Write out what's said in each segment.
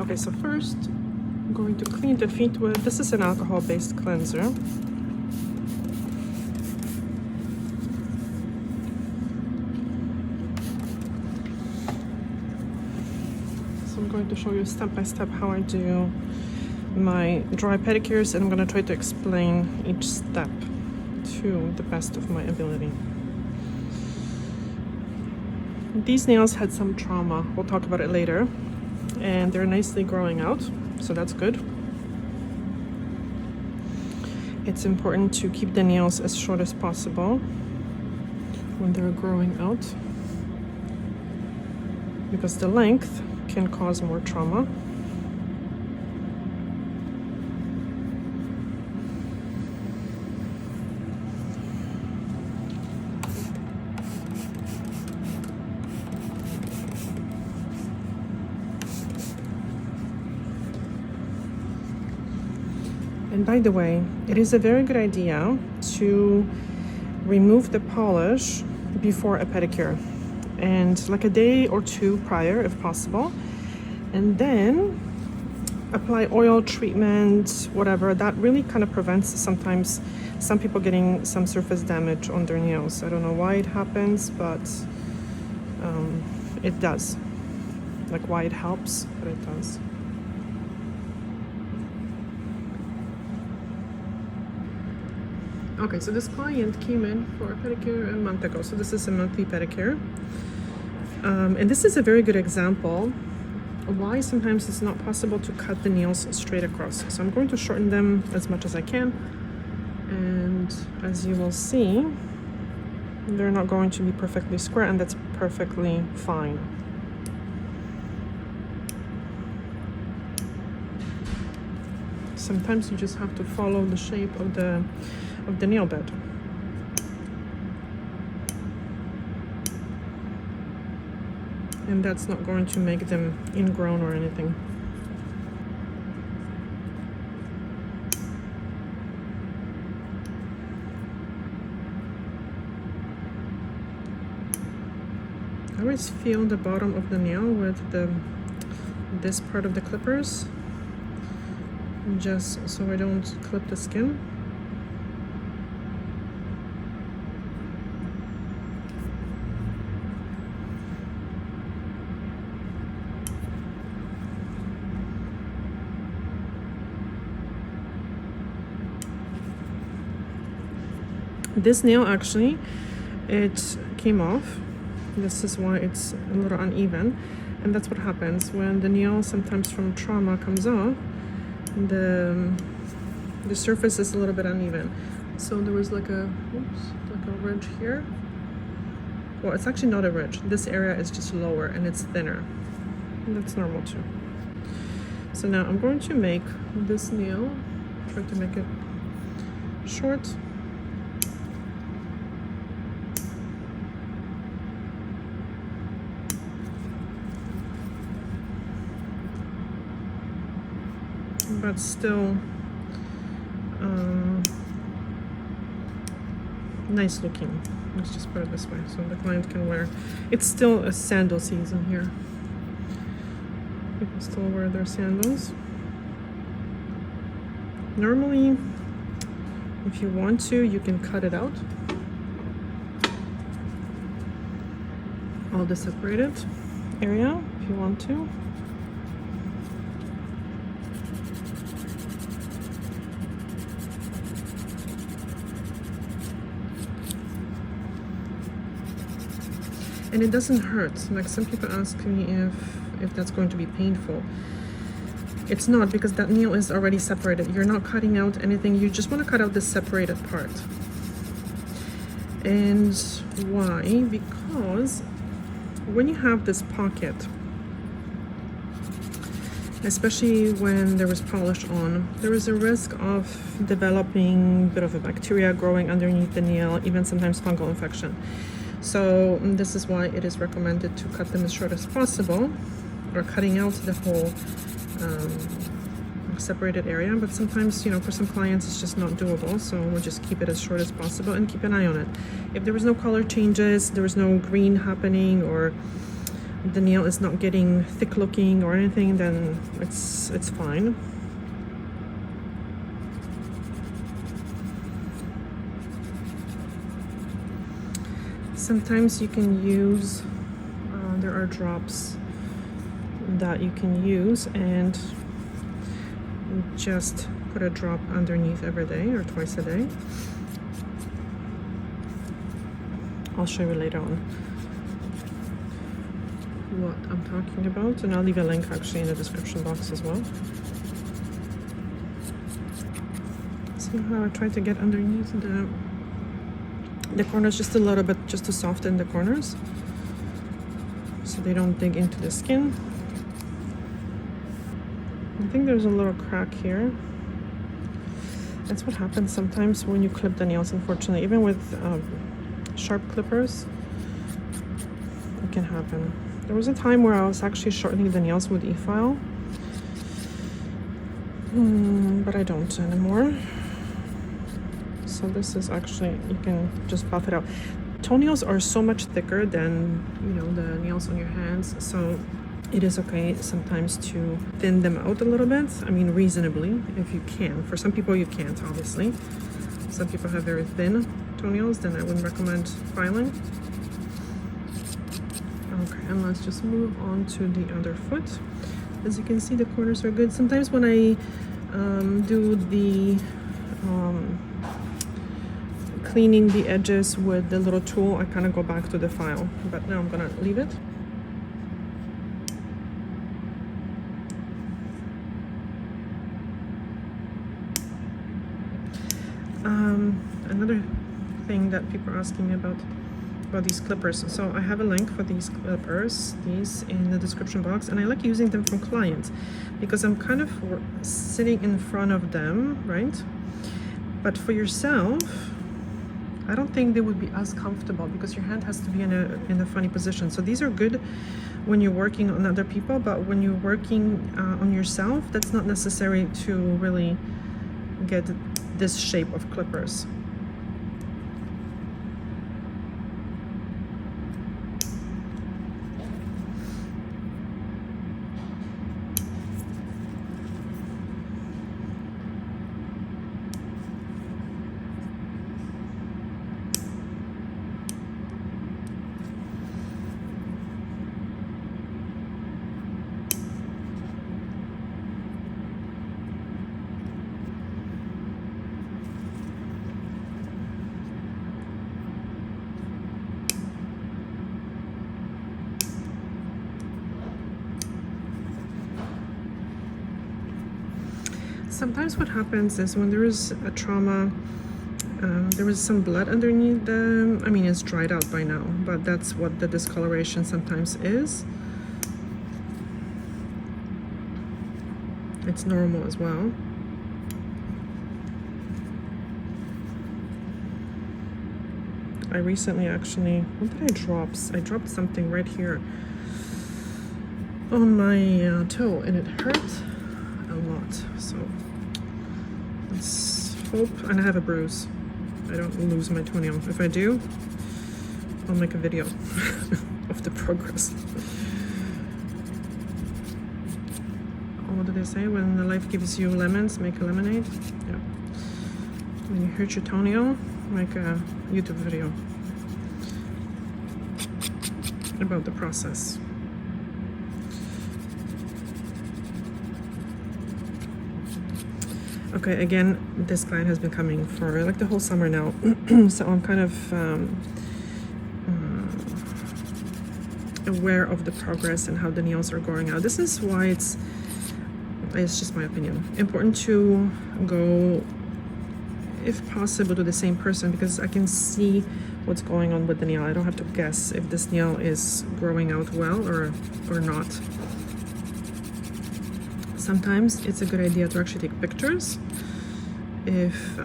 Okay, so first I'm going to clean the feet with, this is an alcohol-based cleanser. So I'm going to show you step by step how I do my dry pedicures, and I'm going to try to explain each step to the best of my ability. These nails had some trauma, we'll talk about it later, and they're nicely growing out, so that's good. It's important to keep the nails as short as possible when they're growing out, because the length can cause more trauma. And by the way, it is a very good idea to remove the polish before a pedicure, and like a day or two prior if possible, and then apply oil treatment, whatever. That really kind of prevents sometimes some people getting some surface damage on their nails. I don't know why it happens, but it does. Like why it helps, but it does. Okay, so this client came in for a pedicure a month ago. So this is a monthly pedicure. And this is a very good example of why sometimes it's not possible to cut the nails straight across. So I'm going to shorten them as much as I can. And as you will see, they're not going to be perfectly square, and that's perfectly fine. Sometimes you just have to follow the shape of the nail bed. And that's not going to make them ingrown or anything. I always feel the bottom of the nail with this part of the clippers, just so I don't clip the skin. This nail actually, it came off. This is why it's a little uneven, and that's what happens when the nail sometimes from trauma comes off. The surface is a little bit uneven. So there was like a ridge here. Well, it's actually not a ridge. This area is just lower and it's thinner. And that's normal too. So now I'm going to make this nail, try to make it short. But still nice looking. Let's just put it this way so the client can wear. It's still a sandal season here. People still wear their sandals. Normally, if you want to, you can cut it out. All the separated area if you want to. And it doesn't hurt. Like some people ask me if that's going to be painful. It's not, because that nail is already separated. You're not cutting out anything. You just want to cut out the separated part. And why? Because when you have this pocket, especially when there was polish on, there is a risk of developing a bit of a bacteria growing underneath the nail, even sometimes fungal infection. So this is why it is recommended to cut them as short as possible, or cutting out the whole separated area. But sometimes, for some clients it's just not doable, so we'll just keep it as short as possible and keep an eye on it. If there was no color changes, there was no green happening, or the nail is not getting thick looking or anything, then it's fine. Sometimes you can use, there are drops that you can use, and just put a drop underneath every day or twice a day. I'll show you later on what I'm talking about, and I'll leave a link actually in the description box as well. See how I try to get underneath the corners just a little bit, just to soften the corners so they don't dig into the skin. I think there's a little crack here. That's what happens sometimes when you clip the nails, unfortunately. Even with sharp clippers, it can happen. There was a time where I was actually shortening the nails with e-file, but I don't anymore. So this is actually, you can just buff it out. Toenails are so much thicker than, you know, the nails on your hands, so it is okay sometimes to thin them out a little bit. I mean, reasonably, if you can. For some people you can't, obviously. Some people have very thin toenails, then I wouldn't recommend filing. Okay, and let's just move on to the other foot. As you can see, the corners are good. Sometimes when I do the cleaning the edges with the little tool, I kind of go back to the file, but now I'm gonna leave it. Another thing that people are asking me about these clippers. So I have a link for these clippers, these in the description box, and I like using them from clients because I'm kind of sitting in front of them, right? But for yourself, I don't think they would be as comfortable because your hand has to be in a funny position. So these are good when you're working on other people, but when you're working on yourself, that's not necessary to really get this shape of clippers. Sometimes what happens is when there is a trauma, there is some blood underneath them. I mean, it's dried out by now, but that's what the discoloration sometimes is. It's normal as well. I recently actually, what did I drop? I dropped something right here on my toe, and it hurt a lot. So let's hope, and I have a bruise. I don't lose my toenail. If I do, I'll make a video of the progress. What do they say? When the life gives you lemons, make a lemonade. Yeah. When you hurt your toenail, make a YouTube video about the process. Okay, again, this client has been coming for like the whole summer now, so I'm kind of aware of the progress and how the nails are growing out. This is why it's just my opinion, important to go, if possible, to the same person, because I can see what's going on with the nail. I don't have to guess if this nail is growing out well or not. Sometimes it's a good idea to actually take pictures. If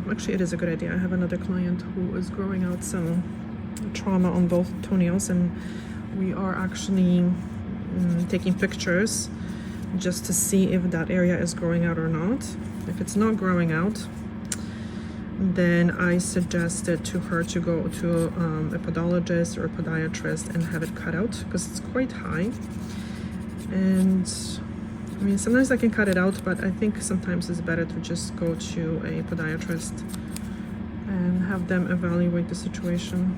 actually it is a good idea. I have another client who is growing out some trauma on both toenails, and we are actually taking pictures just to see if that area is growing out or not. If it's not growing out, then I suggested to her to go to a podologist or a podiatrist and have it cut out because it's quite high. And I mean, sometimes I can cut it out, but I think sometimes it's better to just go to a podiatrist and have them evaluate the situation.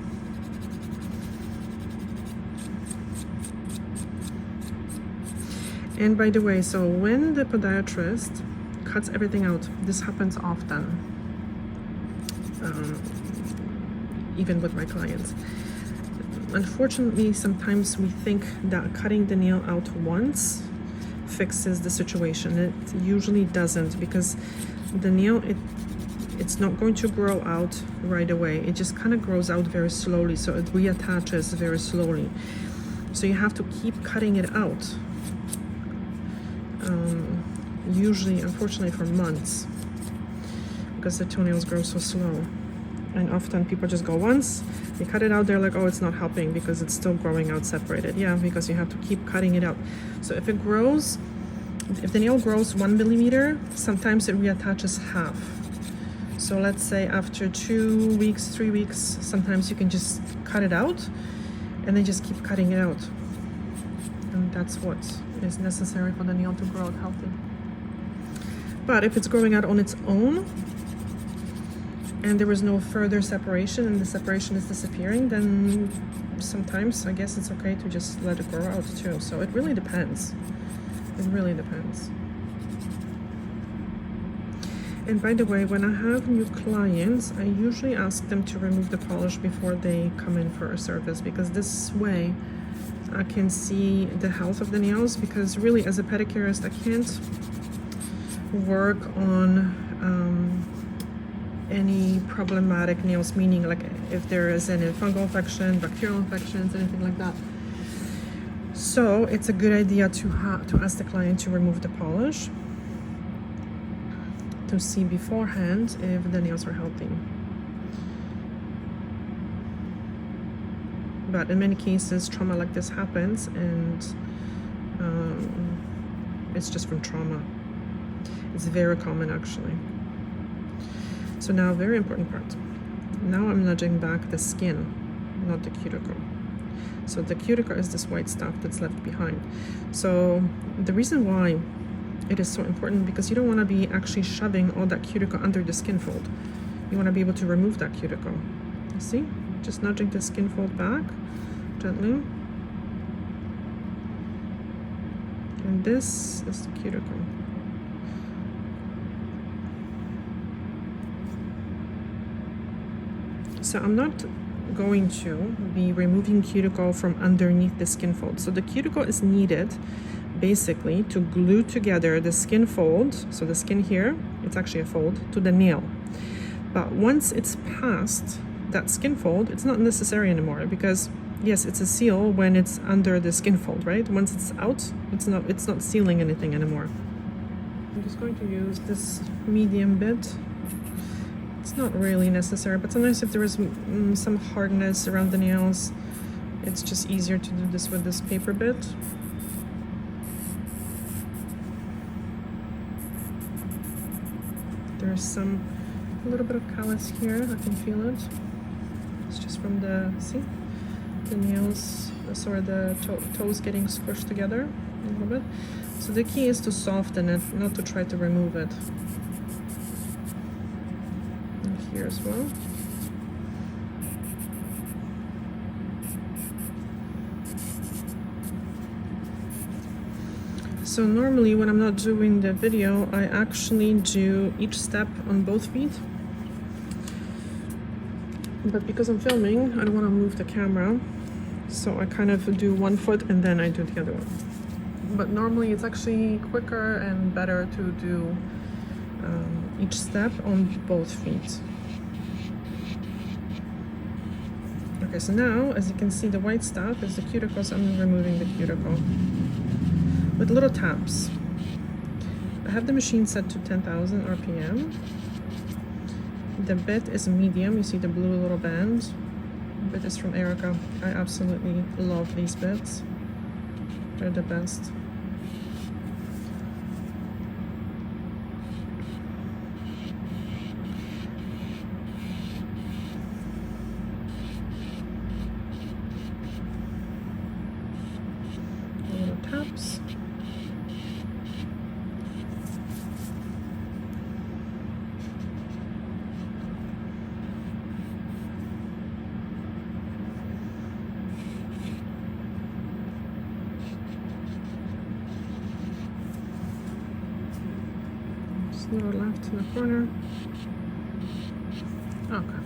And by the way, so when the podiatrist cuts everything out, this happens often, even with my clients. Unfortunately, sometimes we think that cutting the nail out once fixes the situation. It usually doesn't, because the nail, it's not going to grow out right away. It just kind of grows out very slowly, so it reattaches very slowly. So you have to keep cutting it out. Usually, unfortunately, for months, because the toenails grow so slow. And often people just go once, they cut it out, they're like, oh, it's not helping because it's still growing out separated. Yeah, because you have to keep cutting it out. So if it grows, if the nail grows 1 millimeter, sometimes it reattaches half. So let's say after 2 weeks, 3 weeks, sometimes you can just cut it out and then just keep cutting it out. And that's what is necessary for the nail to grow out healthy. But if it's growing out on its own and there is no further separation and the separation is disappearing, then sometimes I guess it's okay to just let it grow out too. So it really depends. It really depends. And by the way, when I have new clients, I usually ask them to remove the polish before they come in for a service, because this way I can see the health of the nails, because really as a pedicurist, I can't work on any problematic nails, meaning like if there is any fungal infection, bacterial infections, anything like that. So it's a good idea to ask the client to remove the polish to see beforehand if the nails are healthy. But in many cases, trauma like this happens, and it's just from trauma. It's very common, actually. So now, very important part. Now I'm nudging back the skin, not the cuticle. So the cuticle is this white stuff that's left behind. So the reason why it is so important, because you don't want to be actually shoving all that cuticle under the skin fold. You want to be able to remove that cuticle. You see? Just nudging the skin fold back gently. And this is the cuticle. So I'm not going to be removing cuticle from underneath the skin fold. So the cuticle is needed basically to glue together the skin fold, so the skin here, it's actually a fold, to the nail. But once it's past that skin fold, it's not necessary anymore, because yes, it's a seal when it's under the skin fold, right? Once it's out, it's not sealing anything anymore. I'm just going to use this medium bit. It's not really necessary, but sometimes if there is some hardness around the nails, it's just easier to do this with this paper bit. There's a little bit of callus here, I can feel it. It's just from the nails, sorry, the toes getting squished together a little bit. So the key is to soften it, not to try to remove it. And here as well. So normally when I'm not doing the video, I actually do each step on both feet. But because I'm filming, I don't want to move the camera. So I kind of do one foot and then I do the other one. But normally it's actually quicker and better to do each step on both feet. Okay, so now, as you can see, the white stuff is the cuticle, so I'm removing the cuticle with little taps. I have the machine set to 10,000 RPM. The bit is medium. You see the blue little band. The bit is from Erica. I absolutely love these bits. They're the best. perhaps. Just a little left in the corner. Okay.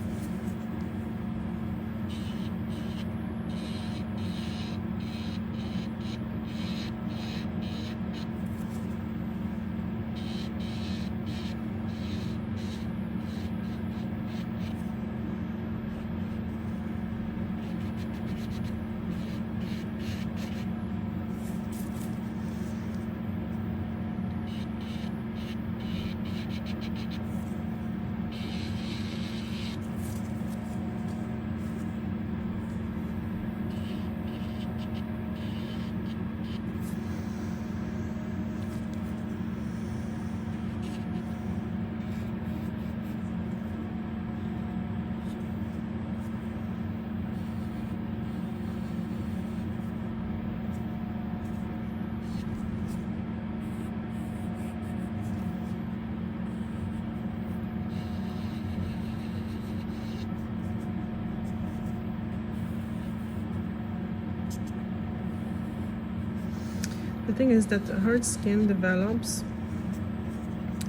The thing is that hard skin develops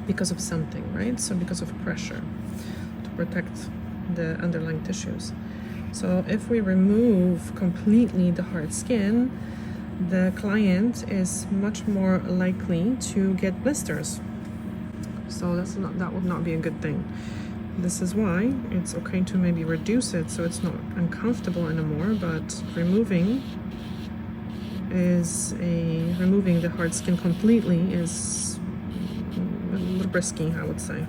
because of something, right? So because of pressure to protect the underlying tissues. So if we remove completely the hard skin, the client is much more likely to get blisters. So that would not be a good thing. This is why it's okay to maybe reduce it so it's not uncomfortable anymore, but removing the hard skin completely is a little risky, I would say.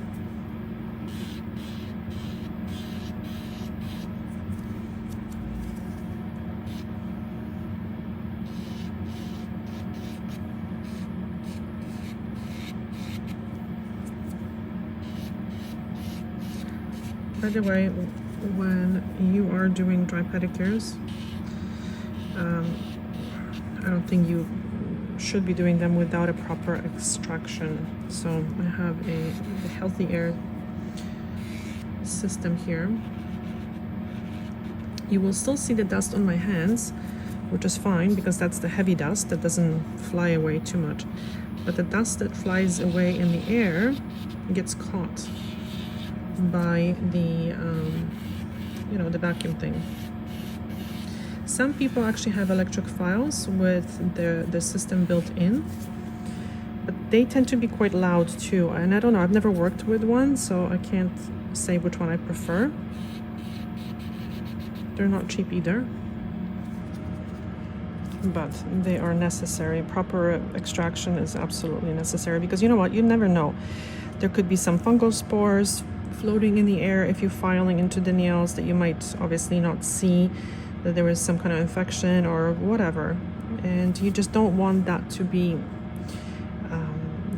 By the way, when you are doing dry pedicures, I don't think you should be doing them without a proper extraction. So I have a healthy air system here. You will still see the dust on my hands, which is fine because that's the heavy dust that doesn't fly away too much. But the dust that flies away in the air gets caught by the the vacuum thing. Some people actually have electric files with the system built in, but they tend to be quite loud too. And I don't know, I've never worked with one, so I can't say which one I prefer. They're not cheap either, but they are necessary. Proper extraction is absolutely necessary because you know what? You never know. There could be some fungal spores floating in the air if you're filing into the nails that you might obviously not see, that there is some kind of infection or whatever, and you just don't want that to be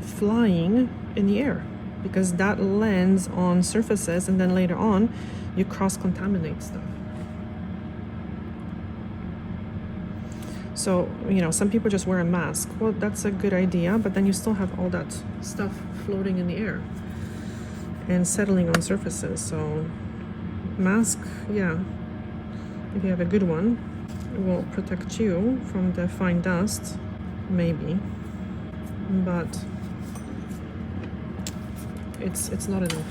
flying in the air because that lands on surfaces and then later on you cross-contaminate stuff. So, some people just wear a mask. Well, that's a good idea, but then you still have all that stuff floating in the air and settling on surfaces. So mask, yeah, if you have a good one, it will protect you from the fine dust, maybe, but it's not enough.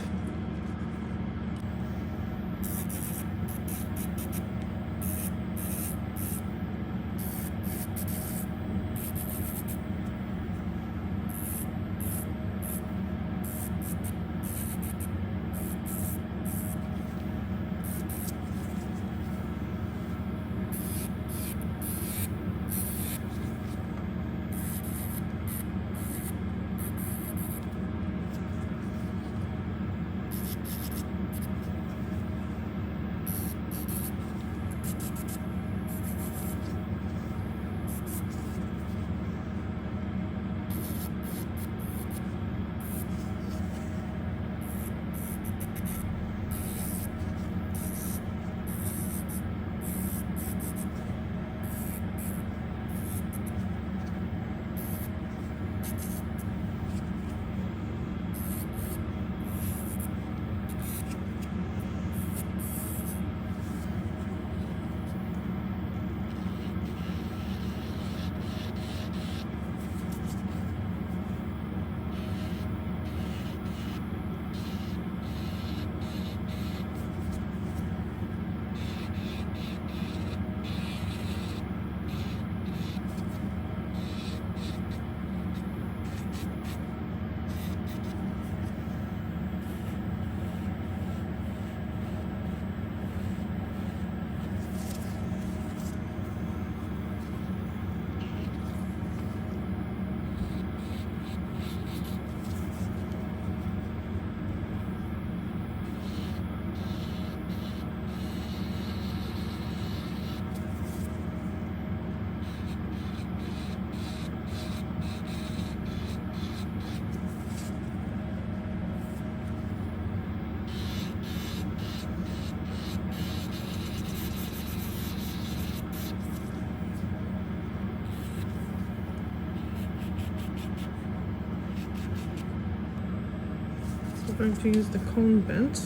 going to use the cone bit.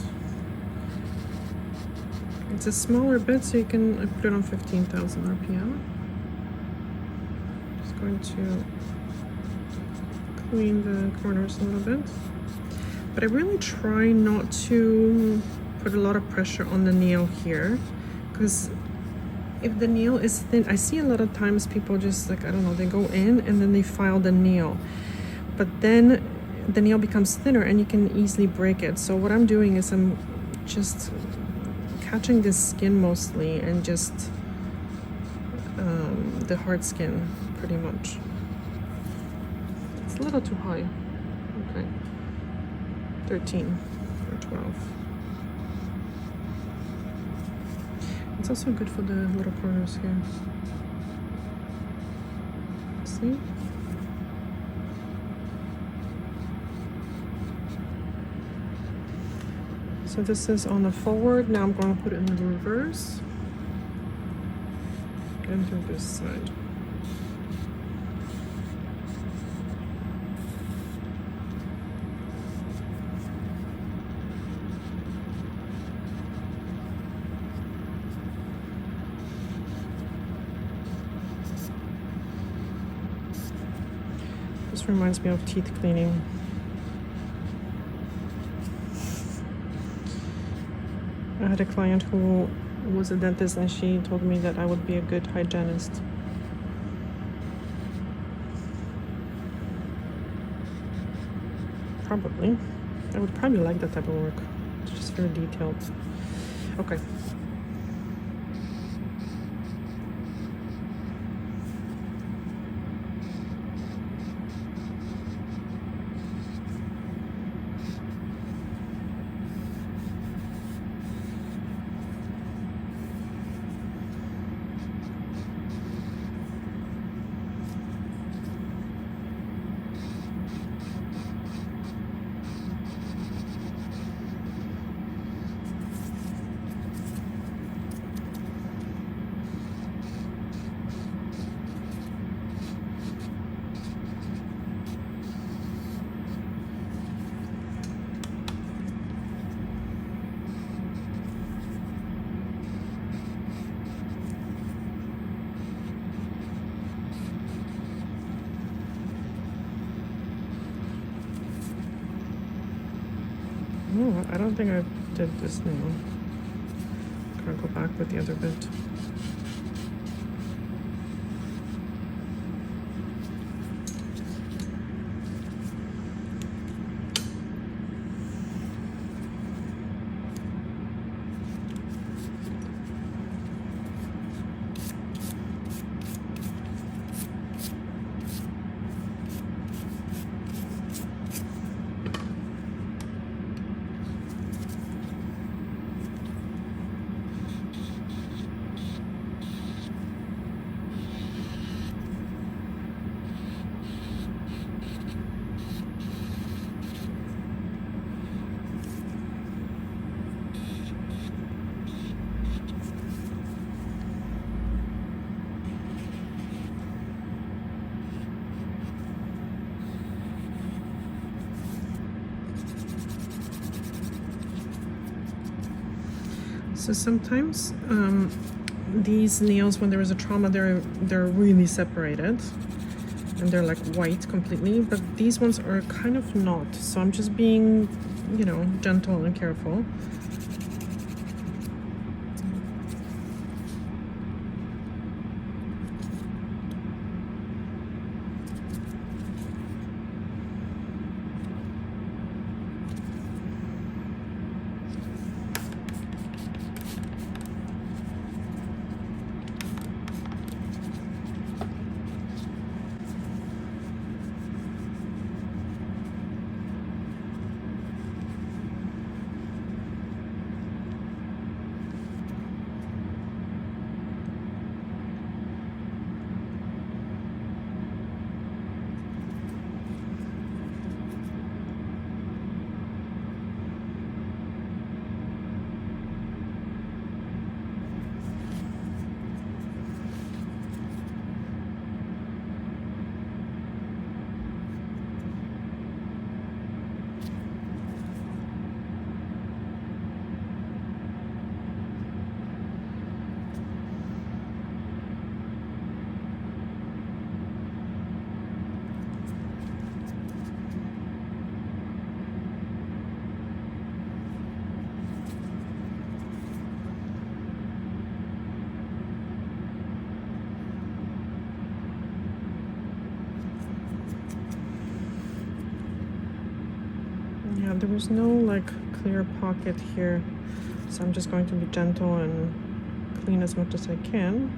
It's a smaller bit, so you can put it on 15,000 RPM. Just going to clean the corners a little bit. But I really try not to put a lot of pressure on the nail here, because if the nail is thin, I see a lot of times people just like, I don't know, they go in and then they file the nail. But then the nail becomes thinner and you can easily break it. So what I'm doing is I'm just catching this skin mostly and just the hard skin pretty much. It's a little too high. Okay. 13 or 12. It's also good for the little corners here. See? So this is on the forward. Now I'm going to put it in the reverse. And do this side. This reminds me of teeth cleaning. I had a client who was a dentist and she told me that I would be a good hygienist. Probably. I would probably like that type of work. It's just very detailed. Okay. No, I don't think I did this nail. I'm gonna go back with the other bit. So sometimes these nails, when there is a trauma, they're really separated and they're like white completely, but these ones are kind of not. So I'm just being, you know, gentle and careful. Yeah, there was no like clear pocket here, so I'm just going to be gentle and clean as much as I can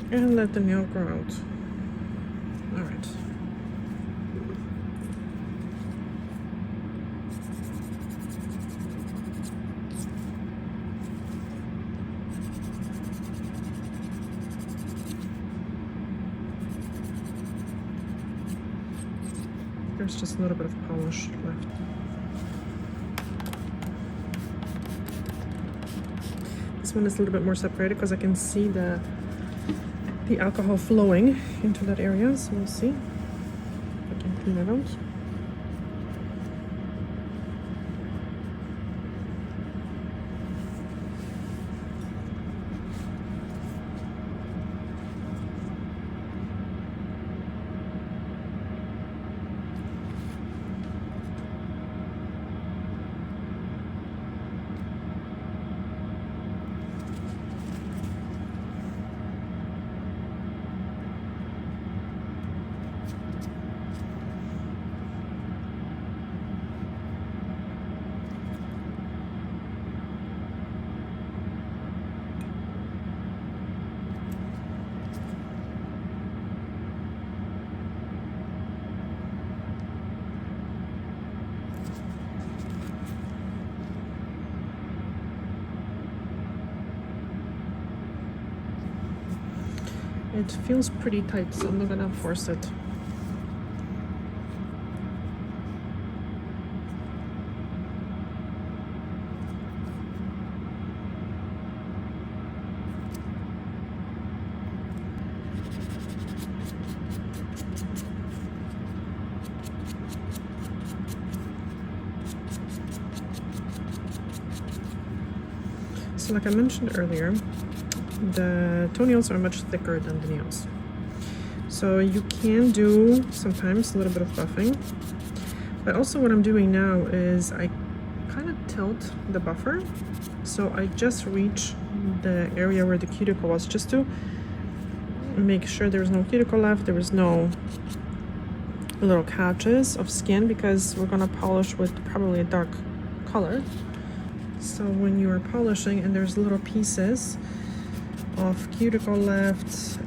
and let the nail grow out. All right. There's just a little bit of polish left. This one is a little bit more separated because I can see the alcohol flowing into that area, so we'll see if I can clean it out. It feels pretty tight, so I'm not gonna force it. So like I mentioned earlier, the toenails are much thicker than the nails. So you can do sometimes a little bit of buffing. But also what I'm doing now is I kind of tilt the buffer. So I just reach the area where the cuticle was, just to make sure there's no cuticle left, there was no little catches of skin, because we're gonna polish with probably a dark color. So when you are polishing and there's little pieces of cuticle left,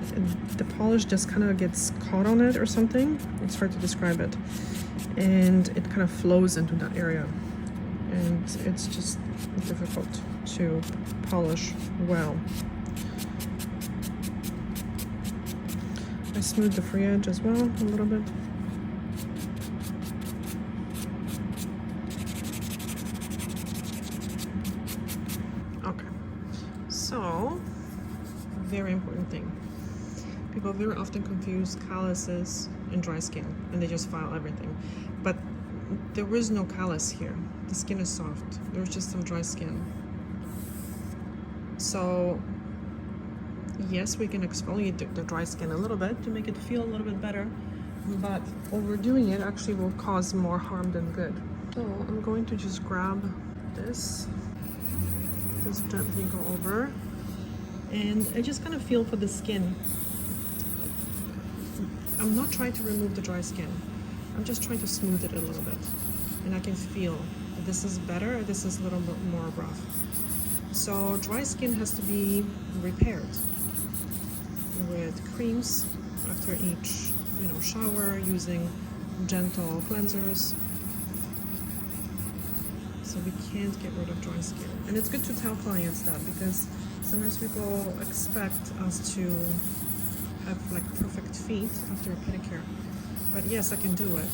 the polish just kind of gets caught on it or something. It's hard to describe it, and it kind of flows into that area, and it's just difficult to polish well. I smooth the free edge as well a little bit. Okay, so very important thing. People very often confuse calluses and dry skin, and they just file everything. But there is no callus here. The skin is soft. There's just some dry skin. So yes, we can exfoliate the dry skin a little bit to make it feel a little bit better, but overdoing it actually will cause more harm than good. So I'm going to just grab this, just gently go over, and I just kind of feel for the skin. I'm not trying to remove the dry skin. I'm just trying to smooth it a little bit. And I can feel that this is better, or this is a little bit more rough. So dry skin has to be repaired with creams after each, shower, using gentle cleansers. So we can't get rid of dry skin. And it's good to tell clients that, because sometimes people expect us to have like perfect feet after a pedicure. But yes, I can do it,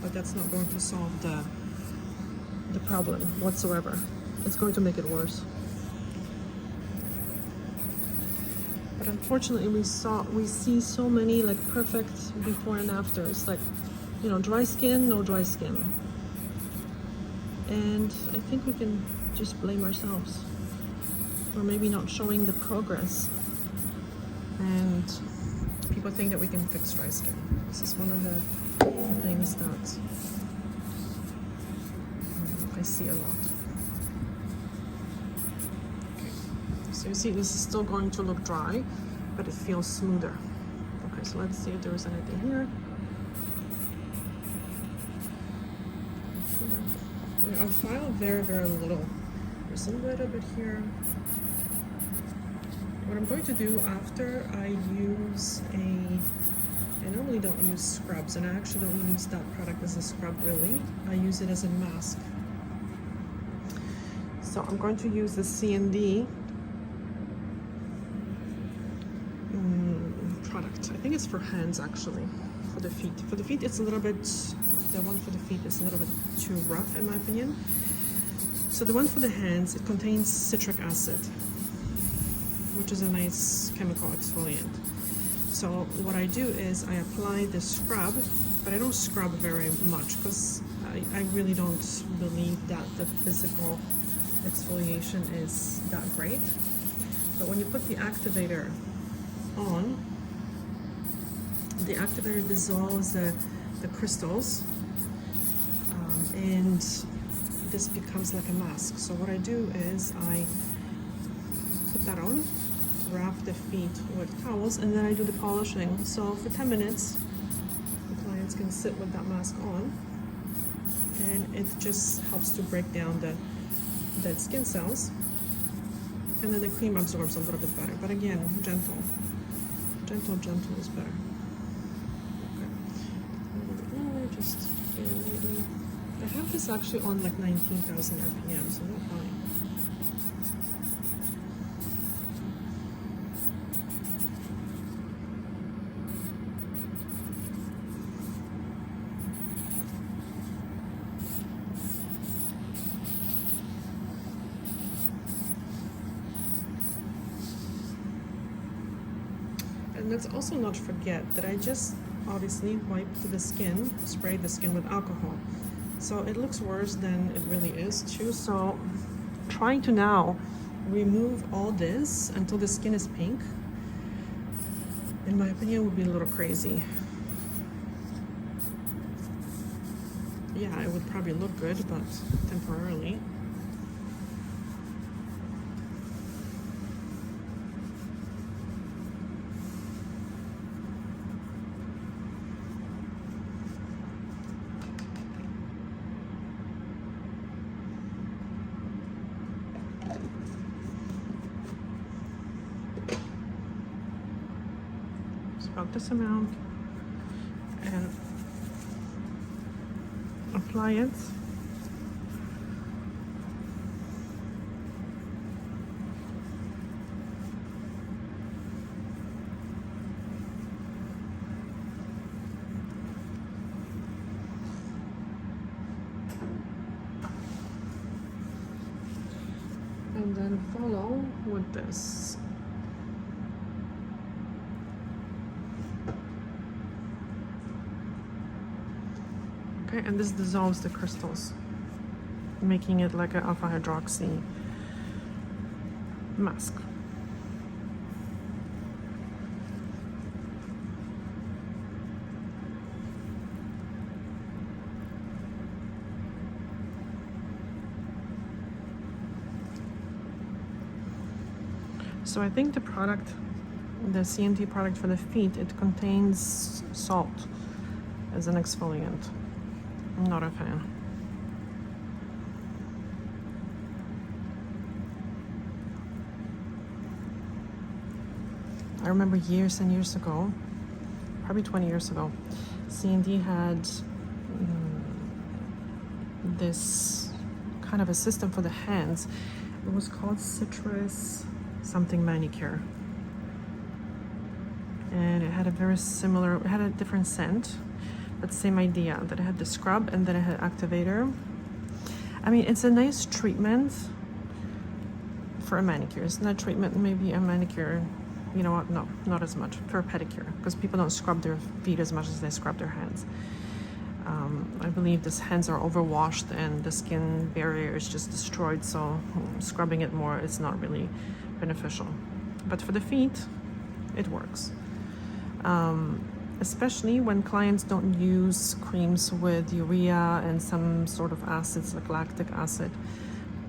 but that's not going to solve the problem whatsoever. It's going to make it worse. But unfortunately, we see so many like perfect before and afters, like dry skin, no dry skin, and I think we can just blame ourselves for maybe not showing the progress. And people think that we can fix dry skin. This is one of the things that I see a lot. Okay, so you see this is still going to look dry, but it feels smoother. Okay, so let's see if there is anything here. I'll file very, very little. There's a little bit here. What I'm going to do after I use I normally don't use scrubs, and I actually don't use that product as a scrub really. I use it as a mask. So I'm going to use the CND product. I think it's for hands actually, for the feet. For the feet it's a little bit, the one for the feet is a little bit too rough in my opinion. So the one for the hands, it contains citric acid, which is a nice chemical exfoliant. So what I do is I apply the scrub, but I don't scrub very much because I really don't believe that the physical exfoliation is that great. But when you put the activator on, the activator dissolves the crystals, and this becomes like a mask. So what I do is I put that on, wrap the feet with towels, and then I do the polishing. So for 10 minutes, the clients can sit with that mask on, and it just helps to break down the dead skin cells, and then the cream absorbs a little bit better. But again, gentle is better. Okay, a little bit lower, just barely. I have this actually on like 19,000 RPM, so not high. And let's also not forget that I just obviously wiped the skin, sprayed the skin with alcohol. So it looks worse than it really is too. So trying to now remove all this until the skin is pink, in my opinion, would be a little crazy. Yeah, it would probably look good, but temporarily. About this amount, and apply it. And then follow with this. Okay, and this dissolves the crystals, making it like an alpha hydroxy mask. So I think the product, the CND product for the feet, it contains salt as an exfoliant. I'm not a fan. I remember years and years ago, probably 20 years ago, CND had this kind of a system for the hands. It was called citrus something manicure. And it had a very similar, it had a different scent, but same idea, that it had the scrub and then it had activator. I mean, it's a nice treatment for a manicure. It's not treatment, maybe a manicure, you know what, no, not as much, for a pedicure, because people don't scrub their feet as much as they scrub their hands. I believe these hands are overwashed and the skin barrier is just destroyed, so scrubbing it more is not really beneficial. But for the feet, it works. Especially when clients don't use creams with urea and some sort of acids like lactic acid.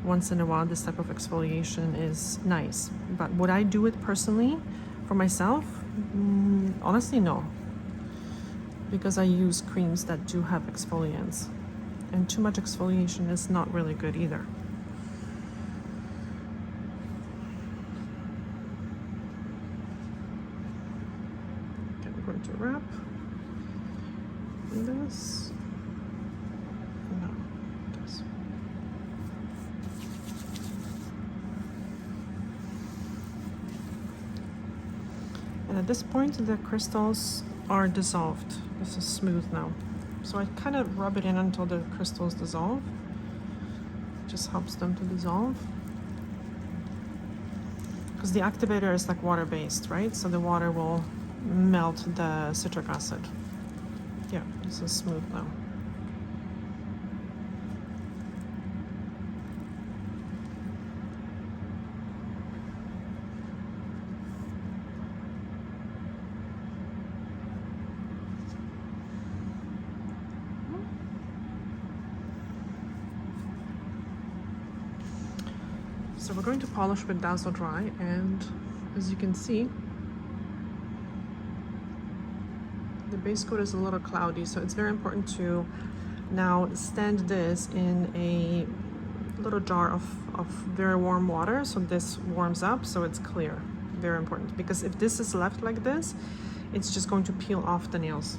Once in a while, this type of exfoliation is nice. But would I do it personally for myself? Honestly, no. Because I use creams that do have exfoliants. and too much exfoliation is not really good either. Okay, we're going to wrap this. No, this. And at this point, the crystals are dissolved. This is smooth now. So I kind of rub it in until the crystals dissolve. It just helps them to dissolve. Because the activator is like water-based, right? So the water will melt the citric acid. Yeah, this is smooth now. So we're going to polish with Dazzle Dry, and as you can see, the base coat is a little cloudy, so it's very important to now stand this in a little jar of very warm water so this warms up so it's clear. Very important, because if this is left like this, it's just going to peel off the nails.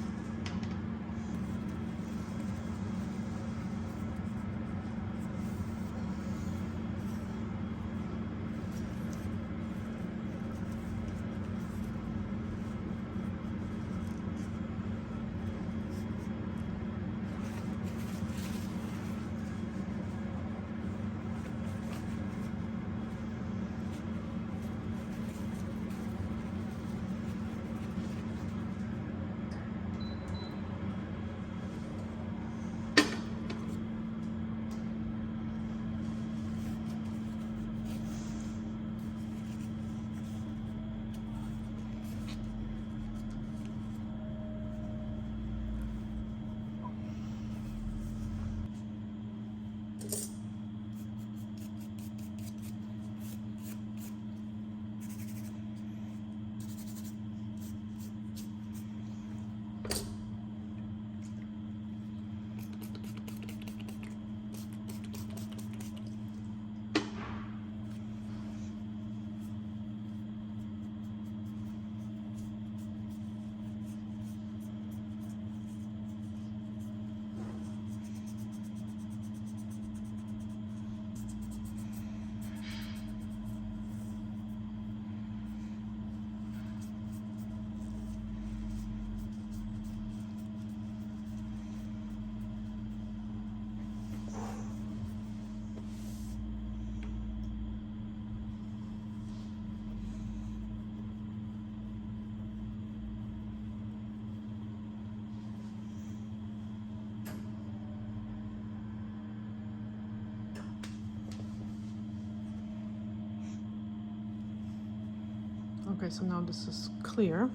Okay, so now this is clear.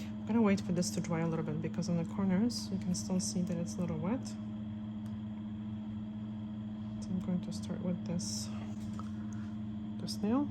I'm gonna wait for this to dry a little bit because on the corners you can still see that it's a little wet. So I'm going to start with this nail.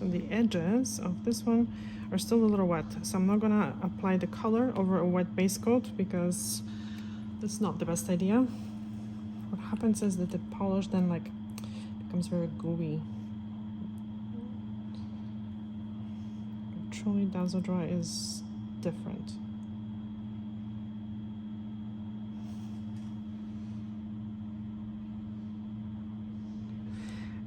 So the edges of this one are still a little wet, so I'm not gonna apply the color over a wet base coat because that's not the best idea. What happens is that the polish then like becomes very gooey. Truly Dazzle Dry is different.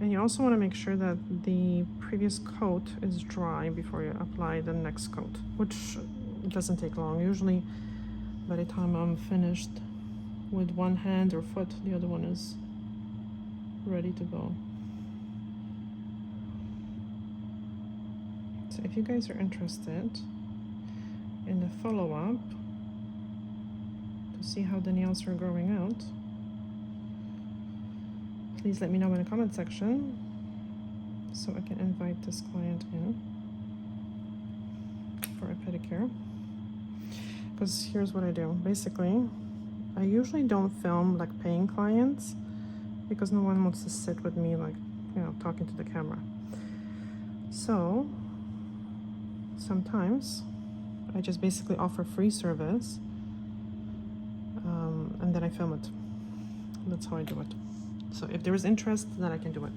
And you also want to make sure that the previous coat is dry before you apply the next coat, which doesn't take long. Usually by the time I'm finished with one hand or foot, the other one is ready to go. So if you guys are interested in the follow-up to see how the nails are growing out, please let me know in the comment section so I can invite this client in for a pedicure. Because here's what I do. Basically, I usually don't film like paying clients because no one wants to sit with me like, you know, talking to the camera. So sometimes I just basically offer free service and then I film it. That's how I do it. So if there is interest, then I can do it.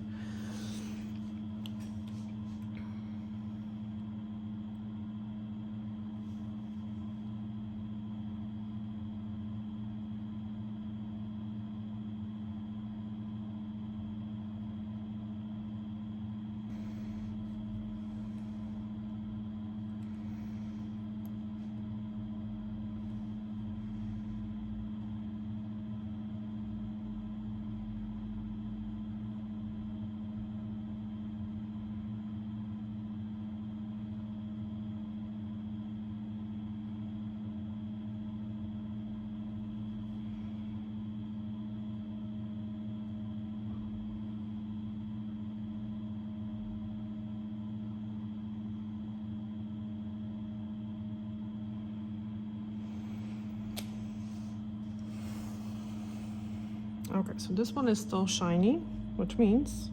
Okay, so this one is still shiny, which means,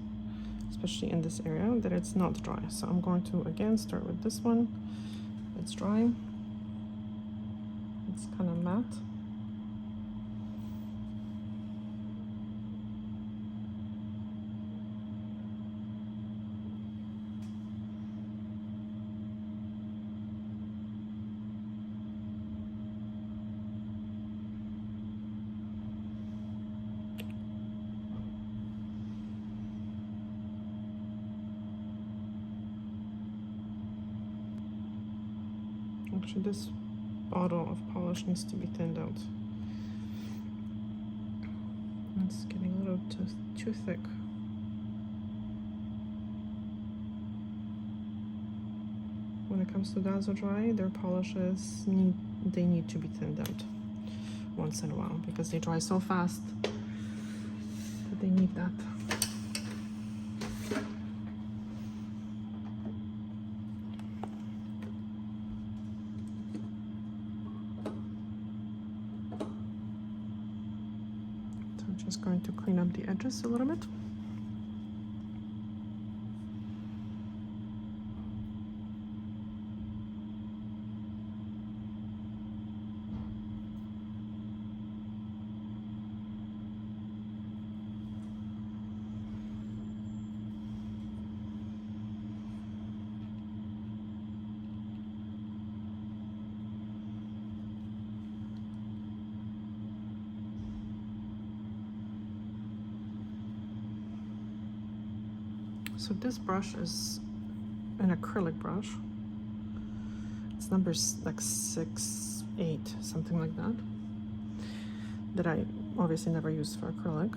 especially in this area, that it's not dry. So I'm going to again start with this one. It's dry. It's kind of matte. Actually, this bottle of polish needs to be thinned out. It's getting a little too thick. When it comes to Dazzle Dry, their polishes need to be thinned out once in a while because they dry so fast that they need that. Just going to clean up the edges a little bit. So this brush is an acrylic brush. It's number like 6, 8, something like that. That I obviously never use for acrylic.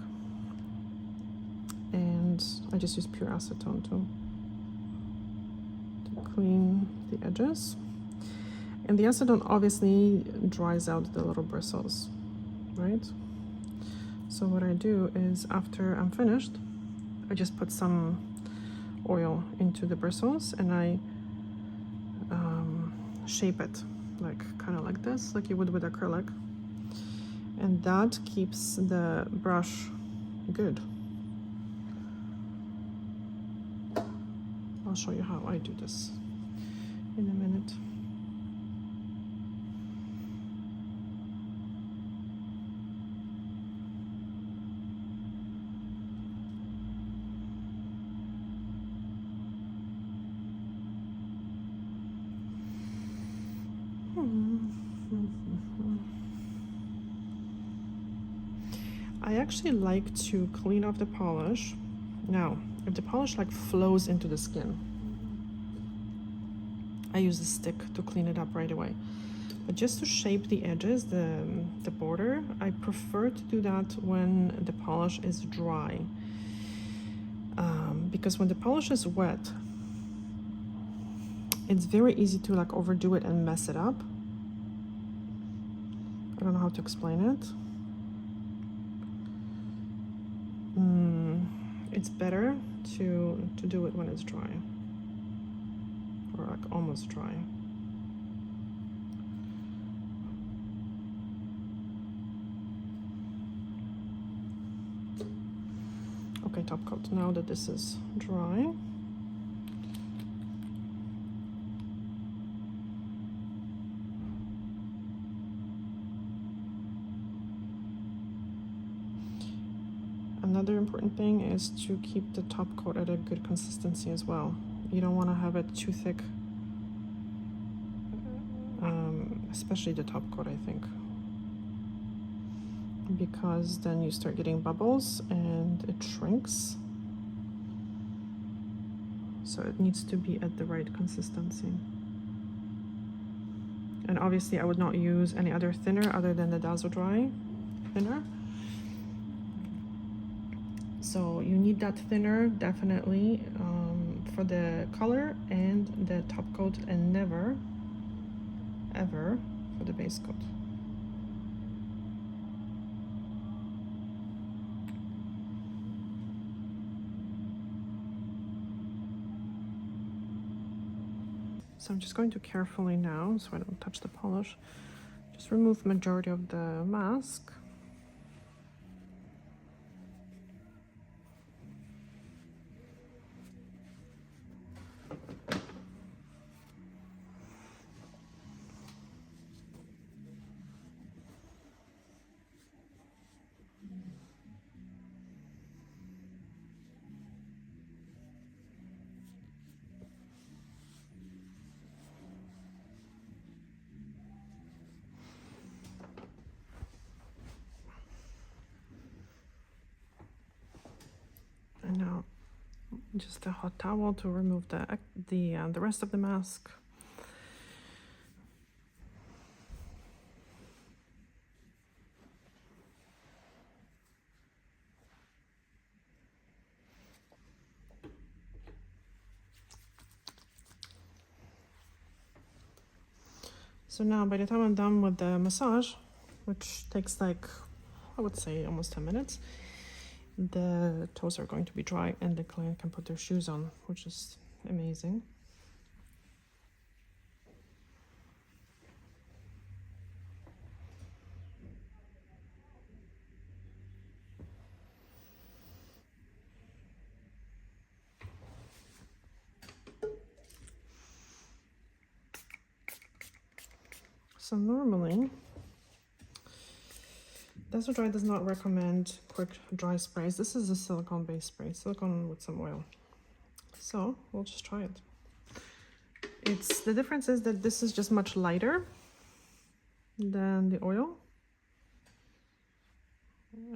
And I just use pure acetone to clean the edges. And the acetone obviously dries out the little bristles, right? So what I do is after I'm finished, I just put some oil into the bristles and I shape it like kind of like this, like you would with acrylic, and that keeps the brush good. I'll show you how I do this in a minute. I actually like to clean off the polish. Now, if the polish like flows into the skin, I use a stick to clean it up right away. But just to shape the edges, the border, I prefer to do that when the polish is dry. Because when the polish is wet, it's very easy to like overdo it and mess it up. I don't know how to explain it. It's better to do it when it's dry, or like almost dry. Okay, top coat. Now that this is dry, another important thing is to keep the top coat at a good consistency as well. You don't want to have it too thick, especially the top coat, I think, because then you start getting bubbles and it shrinks. So it needs to be at the right consistency. And obviously I would not use any other thinner other than the Dazzle Dry thinner. So you need that thinner definitely for the color and the top coat, and never ever for the base coat. So I'm just going to carefully now, so I don't touch the polish, just remove majority of the mask. And now just a hot towel to remove the rest of the mask. So now by the time I'm done with the massage, which takes like, I would say almost 10 minutes, the toes are going to be dry and the client can put their shoes on, which is amazing. So normally, Dazzle Dry does not recommend quick dry sprays. This is a silicone-based spray, silicone with some oil. So we'll just try it. The difference is that this is just much lighter than the oil.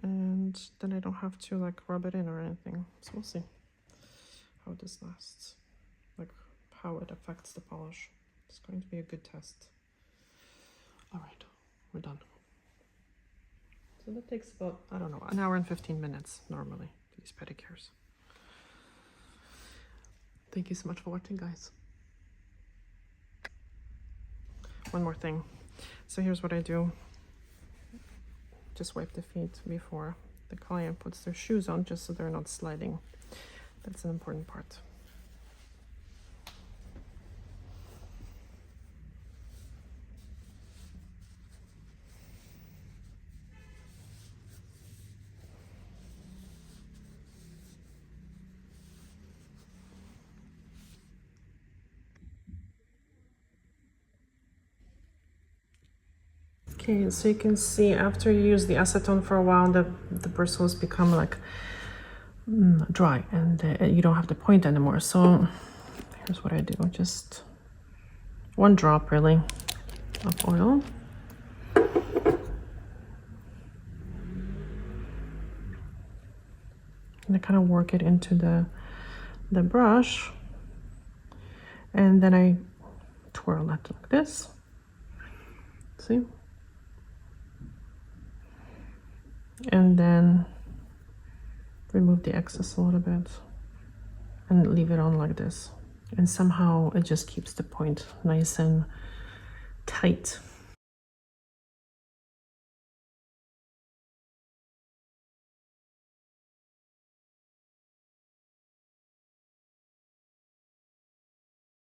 And then I don't have to like rub it in or anything. So we'll see how this lasts, like how it affects the polish. It's going to be a good test. All right, we're done. So that takes about, I don't know, an hour and 15 minutes normally, these pedicures. Thank you so much for watching, guys. One more thing. So here's what I do. Just wipe the feet before the client puts their shoes on, just so they're not sliding. That's an important part. Okay, so you can see after you use the acetone for a while, the bristles become like dry, and you don't have the point anymore. So here's what I do: just 1 drop really of oil. And I kind of work it into the brush, and then I twirl it like this. See? And then remove the excess a little bit and leave it on like this. And somehow it just keeps the point nice and tight.